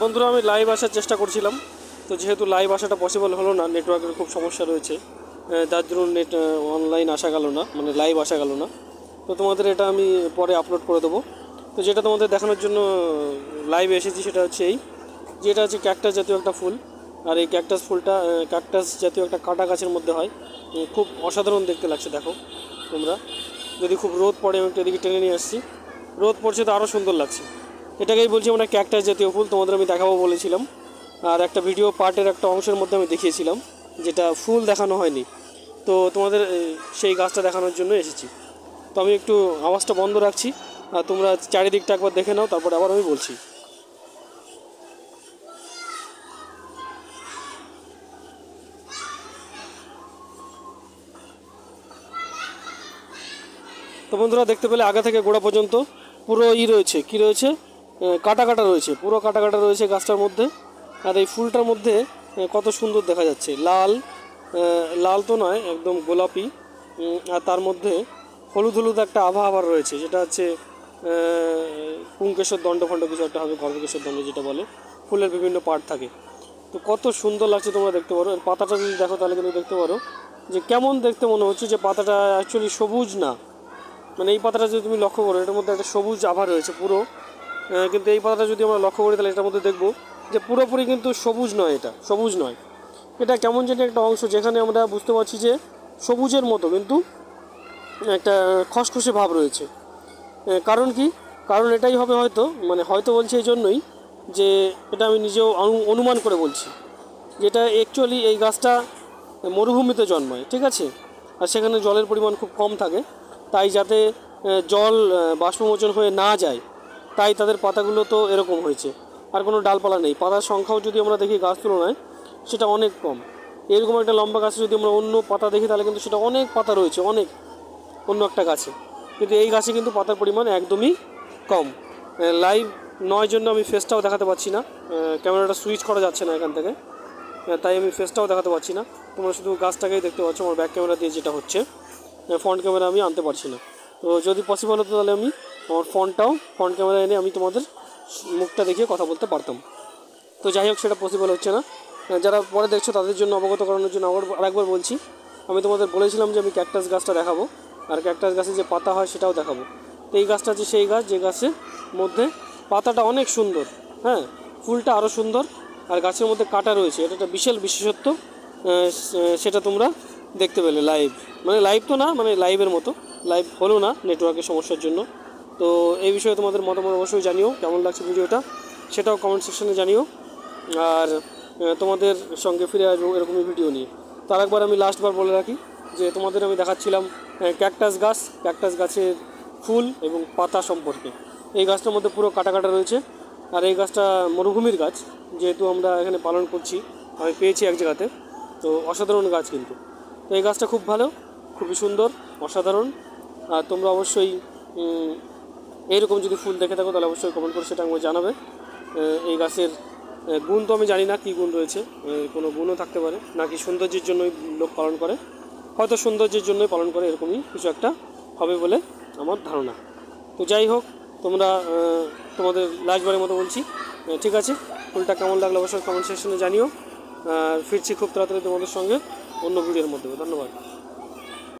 বন্ধুরা আমি লাইভ আসার চেষ্টা করছিলাম, তো যেহেতু লাইভ আসাটা পসিবল হলো না, নেটওয়ার্কের খুব সমস্যা রয়েছে, যার জন্য অনলাইন আসা গেল না, মানে লাইভ আসা গেল না। তো তোমাদের এটা আমি পরে আপলোড করে দেবো। তো যেটা তোমাদের দেখানোর জন্য লাইভে এসেছি সেটা হচ্ছে যেটা হচ্ছে ক্যাকটাস জাতীয় একটা ফুল। আর এই ক্যাকটাস ফুলটা ক্যাকটাস জাতীয় একটা কাটা গাছের মধ্যে হয়, খুব অসাধারণ দেখতে লাগছে। দেখো তোমরা, যদি খুব রোদ পড়ে, আমি একটু এদিকে টেনে নিয়ে আসছি, রোদ পড়ছে তো আরও সুন্দর লাগছে। এটাকেই বলছি আমরা ক্যাকটাস জাতীয় ফুল, তোমাদের আমি দেখাবো বলেছিলাম। আর একটা ভিডিও পার্টের একটা অংশের মধ্যে আমি দেখিয়েছিলাম, যেটা ফুল দেখানো হয়নি। তো তোমাদের সেই গাছটা দেখানোর জন্য এসেছি। তো আমি একটু আওয়াজটা বন্ধ রাখছি, আর তোমরা চারিদিকটা একবার দেখে নাও, তারপর আবার আমি বলছি। তো বন্ধুরা দেখতে পেলে আগা থেকে গোড়া পর্যন্ত পুরো রয়েছে, কি রয়েছে, কাটা কাটা রয়েছে, পুরো কাটা কাটা রয়েছে গাছটার মধ্যে। আর এই ফুলটার মধ্যে কত সুন্দর দেখা যাচ্ছে, লাল, লাল তো নয়, একদম গোলাপি, আর তার মধ্যে হলুদ হলুদ একটা আভা আবার রয়েছে, যেটা হচ্ছে পুংকেশর দণ্ড ফণ্ড কিছু একটা হবে, গর্ভকেশর দণ্ড যেটা বলে। ফুলের বিভিন্ন পার্ট থাকে, তো কত সুন্দর লাগছে তোমরা দেখতে পারো। এর পাতাটা যদি দেখো তাহলে কিন্তু দেখতে পারো যে কেমন দেখতে মনে হচ্ছে, যে পাতাটা অ্যাকচুয়ালি সবুজ না। মানে এই পাতাটা যদি তুমি লক্ষ্য করো, এটার মধ্যে একটা সবুজ আভা রয়েছে পুরো, কিন্তু এই পাতাটা যদি আমরা লক্ষ্য করি তাহলে এটার মধ্যে দেখবো যে পুরোপুরি কিন্তু সবুজ নয়, এটা সবুজ নয়, এটা কেমন যেন একটা অংশ, যেখানে আমরা বুঝতে পারছি যে সবুজের মতো কিন্তু একটা খসখসে ভাব রয়েছে। কারণ কি, কারণ এটাই হবে হয়তো, মানে হয়তো বলছি এই জন্যই যে এটা আমি নিজেও অনুমান করে বলছি, যেটা অ্যাকচুয়ালি এই গাছটা মরুভূমিতে জন্মায়, ঠিক আছে, আর সেখানে জলের পরিমাণ খুব কম থাকে, তাই যাতে জল বাষ্পমোচন হয়ে না যায়, তাই তাদের পাতাগুলো তো এরকম হয়েছে। আর কোনো ডালপালা নেই, পাতার সংখ্যাও যদি আমরা দেখি গাছ তুলনায় সেটা অনেক কম। এরকম একটা লম্বা গাছে যদি আমরা অন্য পাতা দেখি তাহলে কিন্তু সেটা অনেক পাতা রয়েছে, অনেক, অন্য একটা গাছে, কিন্তু এই গাছে কিন্তু পাতার পরিমাণ একদমই কম। লাইভ নয় জন্য আমি ফেসটাও দেখাতে পারছি না, ক্যামেরাটা সুইচ করা যাচ্ছে না এখান থেকে, তাই আমি ফেসটাও দেখাতে পারছি না। তোমরা শুধু গাছটাকেই দেখতে পাচ্ছ আমার ব্যাক ক্যামেরা দিয়ে, যেটা হচ্ছে ফ্রন্ট ক্যামেরা আমি আনতে পারছি না। তো যদি পসিবল হতো তাহলে আমি আমার ফ্রন্ট ক্যামেরা এনে আমি তোমাদের মুখটা দেখিয়ে কথা বলতে পারতাম। তো যাই হোক, সেটা পসিবল হচ্ছে না। যারা পরে দেখছো তাদের জন্য অবগত করানোর জন্য আরেকবার বলছি, আমি তোমাদের বলেছিলাম যে আমি ক্যাকটাস গাছটা দেখাবো, আর ক্যাকটাস গাছে যে পাতা হয় সেটাও দেখাবো। তো এই গাছটা হচ্ছে সেই গাছ, যে গাছের মধ্যে পাতাটা অনেক সুন্দর, হ্যাঁ, ফুলটা আরও সুন্দর, আর গাছের মধ্যে কাটা রয়েছে, এটা একটা বিশাল বিশেষত্ব। সেটা তোমরা দেখতে পেলে লাইভ, মানে লাইভ তো না, মানে লাইভের মতো, লাইভ হলো না নেটওয়ার্কের সমস্যার জন্য। তো এই বিষয়ে তোমাদের মতামত অবশ্যই জানিও, কেমন লাগছে ভিডিওটা সেটাও কমেন্ট সেকশনে জানিও। আর তোমাদের সঙ্গে ফিরে আসবো এরকমই ভিডিও নিয়ে। তার একবার আমি লাস্টবার বলে রাখি যে তোমাদের আমি দেখাচ্ছিলাম ক্যাকটাস গাছের ফুল এবং পাতা সম্পর্কে। এই গাছটার মধ্যে পুরো কাটা কাটা রয়েছে, আর এই গাছটা মরুভূমির গাছ, যেহেতু আমরা এখানে পালন করছি, আমি পেয়েছি এক জায়গাতে, তো অসাধারণ গাছ কিন্তু। তো এই গাছটা খুব ভালো, খুবই সুন্দর, অসাধারণ। আর তোমরা অবশ্যই এইরকম যদি ফুল দেখে থাকো তাহলে অবশ্যই কমেন্ট করে সেটা আমাকে জানাবে। এই গাছের গুণ তো আমি জানি না কী গুণ রয়েছে, কোনো গুণও থাকতে পারে, নাকি সৌন্দর্যের জন্যই লোক পালন করে, হয়তো সৌন্দর্যের জন্যই পালন করে, এরকমই কিছু একটা হবে বলে আমার ধারণা। তো যাই হোক, তোমরা তোমাদের লাস্টবারের মতো বলছি, ঠিক আছে, ফুলটা কেমন লাগলো অবশ্যই কমেন্ট সেকশনে জানিও। ফিরছি খুব তাড়াতাড়ি তোমাদের সঙ্গে অন্য ভিডিওর মধ্যে। ধন্যবাদ।